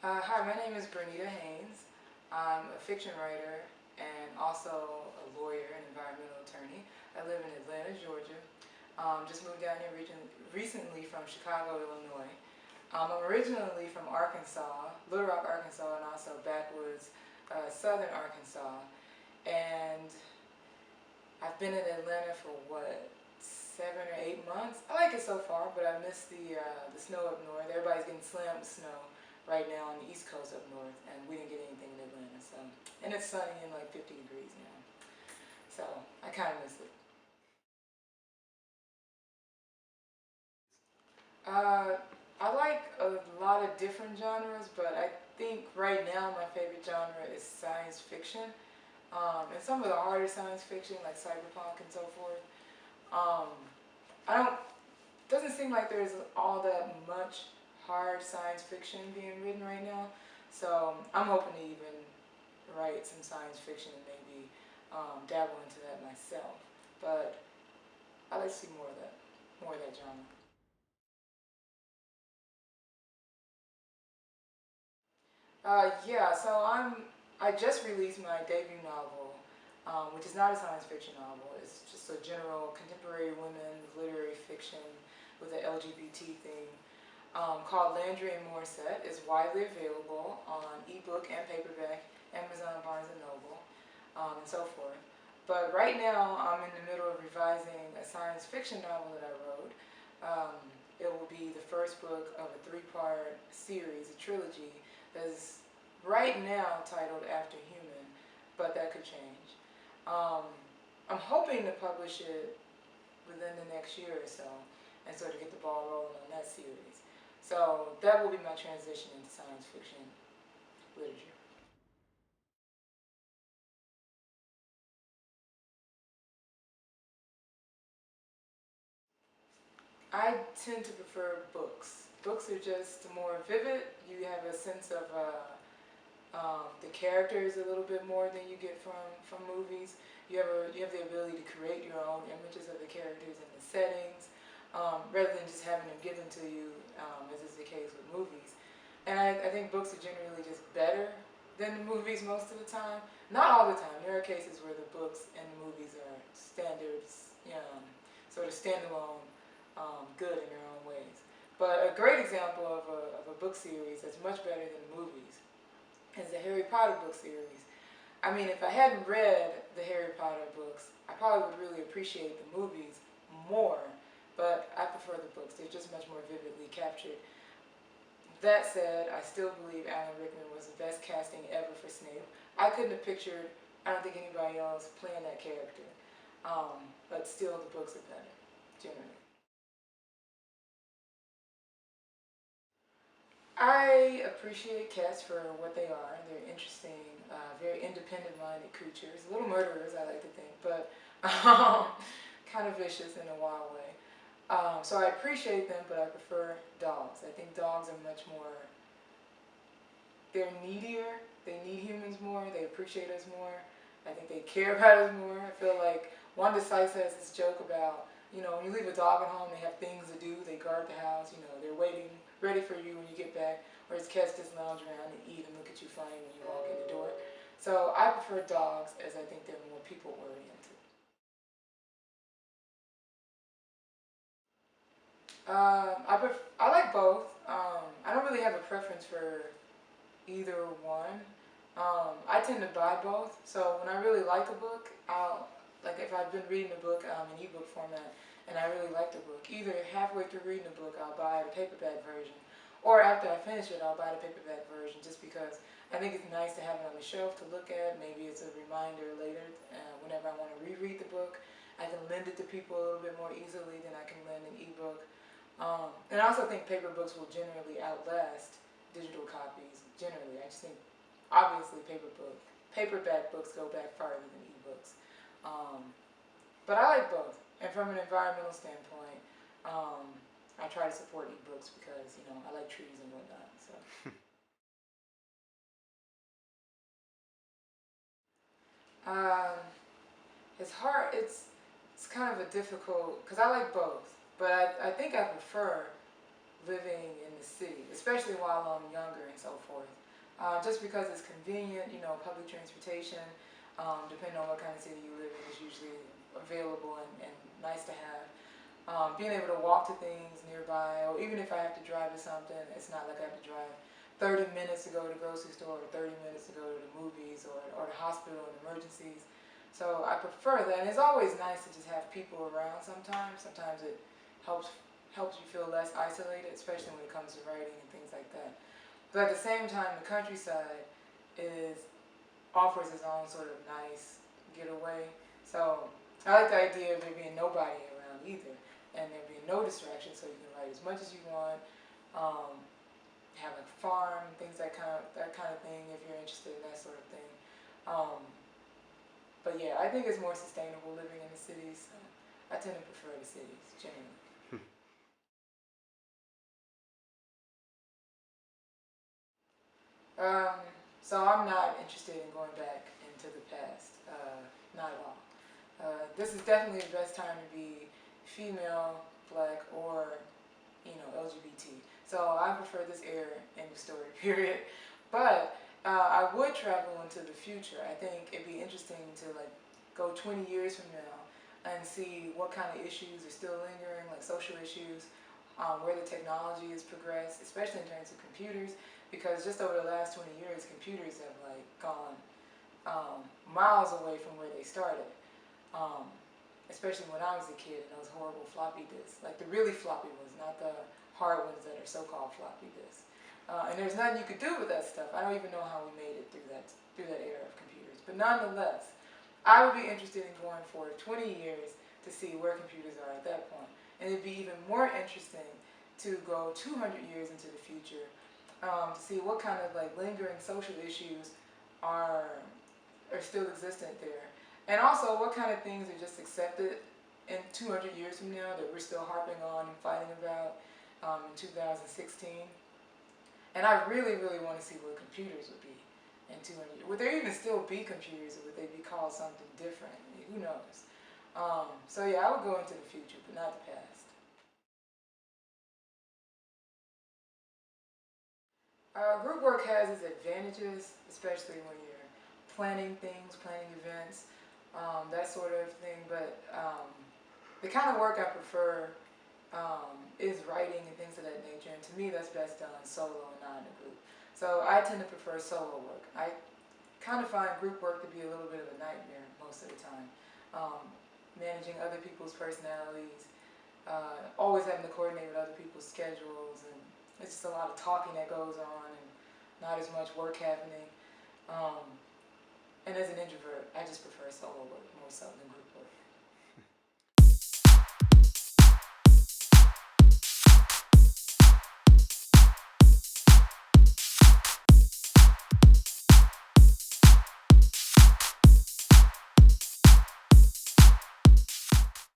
Hi, my name is Berneta Haynes. I'm a fiction writer and also a lawyer and environmental attorney. I live in Atlanta, Georgia. Just moved down here recently from Chicago, Illinois. I'm originally from Arkansas, Little Rock, Arkansas, and also backwoods, southern Arkansas. And I've been in Atlanta for what, 7 or 8 months? I like it so far, but I miss the snow up north. Everybody's getting slammed with snow right now on the East Coast up north, and we didn't get anything in Atlanta. So, and it's sunny and like 50 degrees now. So I kind of miss it. Uh, I like a lot of different genres, but I think right now my favorite genre is science fiction. And some of the harder science fiction, like cyberpunk and so forth. Um, I don't. Doesn't seem like there's all that much hard science fiction being written right now. So I'm hoping to even write some science fiction and maybe dabble into that myself. But I like to see more of that genre. Yeah, so I just released my debut novel, which is not a science fiction novel. It's just a general contemporary women's literary fiction with an LGBT theme, called Landrien Moriset. It's widely available on ebook and paperback, Amazon, Barnes and Noble, and so forth. But right now, I'm in the middle of revising a science fiction novel that I wrote. Um, it will be the first book of a three-part series, a trilogy, that's right now titled After Human, but that could change. Um, I'm hoping to publish it within the next year or so, and sort of get the ball rolling on that series. So that will be my transition into science fiction literature. I tend to prefer books. Books are just more vivid. You have a sense of the characters a little bit more than you get from movies. You have the ability to create your own images of the characters and the settings, rather than just having them given to you, as is the case with movies. And I think books are generally just better than the movies most of the time. Not all the time. There are cases where the books and the movies are standards, sort of standalone, good in their own ways. But a great example of a book series that's much better than the movies is the Harry Potter book series. I mean, if I hadn't read the Harry Potter books, I probably would really appreciate the movies more, but I prefer the books. They're just much more vividly captured. That said, I still believe Alan Rickman was the best casting ever for Snape. I couldn't have pictured, I don't think anybody else playing that character. But still, the books are better, generally. I appreciate cats for what they are. They're interesting, very independent-minded creatures. Little murderers, I like to think, but kind of vicious in a wild way. So I appreciate them, but I prefer dogs. I think dogs are much more, they're needier. They need humans more. They appreciate us more. I think they care about us more. I feel like Wanda Sykes has this joke about, when you leave a dog at home, they have things to do. They guard the house. They're waiting, ready for you when you get back. Whereas cats just lounge around and eat and look at you funny when you walk in the door. So I prefer dogs, as I think they're more people oriented. I like both. I don't really have a preference for either one. I tend to buy both. So when I really like a book, like if I've been reading a book in ebook format and I really like the book, either halfway through reading the book, I'll buy the paperback version, or after I finish it, I'll buy the paperback version just because I think it's nice to have it on the shelf to look at. Maybe it's a reminder later whenever I want to reread the book. I can lend it to people a little bit more easily than I can lend an ebook. And I also think paper books will generally outlast digital copies. Generally, I just think obviously paperback books go back farther than ebooks. Um, but I like both. And from an environmental standpoint, I try to support ebooks because I like trees and whatnot. So um, it's hard. It's kind of a difficult because I like both, but I think I prefer living in the city, especially while I'm younger and so forth. Just because it's convenient, you know, public transportation, depending on what kind of city you live in, is usually available and nice to have. Being able to walk to things nearby, or even if I have to drive to something, it's not like I have to drive 30 minutes to go to the grocery store, or 30 minutes to go to the movies, or the hospital and emergencies. So I prefer that, and it's always nice to just have people around sometimes. Sometimes it helps you feel less isolated, especially when it comes to writing and things like that. But at the same time, the countryside offers its own sort of nice getaway. So I like the idea of there being nobody around either, and there being no distraction, so you can write as much as you want. Have a farm, things that kind of thing, if you're interested in that sort of thing. But yeah, I think it's more sustainable living in the cities. So I tend to prefer the cities generally. So I'm not interested in going back into the past, not at all. This is definitely the best time to be female, black, or, you know, LGBT. So I prefer this era in the story, period. But I would travel into the future. I think it'd be interesting to like go 20 years from now and see what kind of issues are still lingering, like social issues, where the technology has progressed, especially in terms of computers. Because just over the last 20 years, computers have like gone miles away from where they started. Especially when I was a kid and those horrible floppy disks, like the really floppy ones, not the hard ones that are so-called floppy disks. And there's nothing you could do with that stuff. I don't even know how we made it through that era of computers. But nonetheless, I would be interested in going for 20 years to see where computers are at that point. And it'd be even more interesting to go 200 years into the future to see what kind of like lingering social issues are still existent there. And also what kind of things are just accepted in 200 years from now that we're still harping on and fighting about in 2016. And I really, really want to see what computers would be in 200 years. Would there even still be computers, or would they be called something different? I mean, who knows? So yeah, I would go into the future, but not the past. Group work has its advantages, especially when you're planning things, planning events, that sort of thing. But the kind of work I prefer is writing and things of that nature. And to me, that's best done solo and not in a group. So I tend to prefer solo work. I kind of find group work to be a little bit of a nightmare most of the time. Managing other people's personalities, always having to coordinate with other people's schedules, and it's just a lot of talking that goes on and not as much work happening. And as an introvert, I just prefer solo work more so than group work.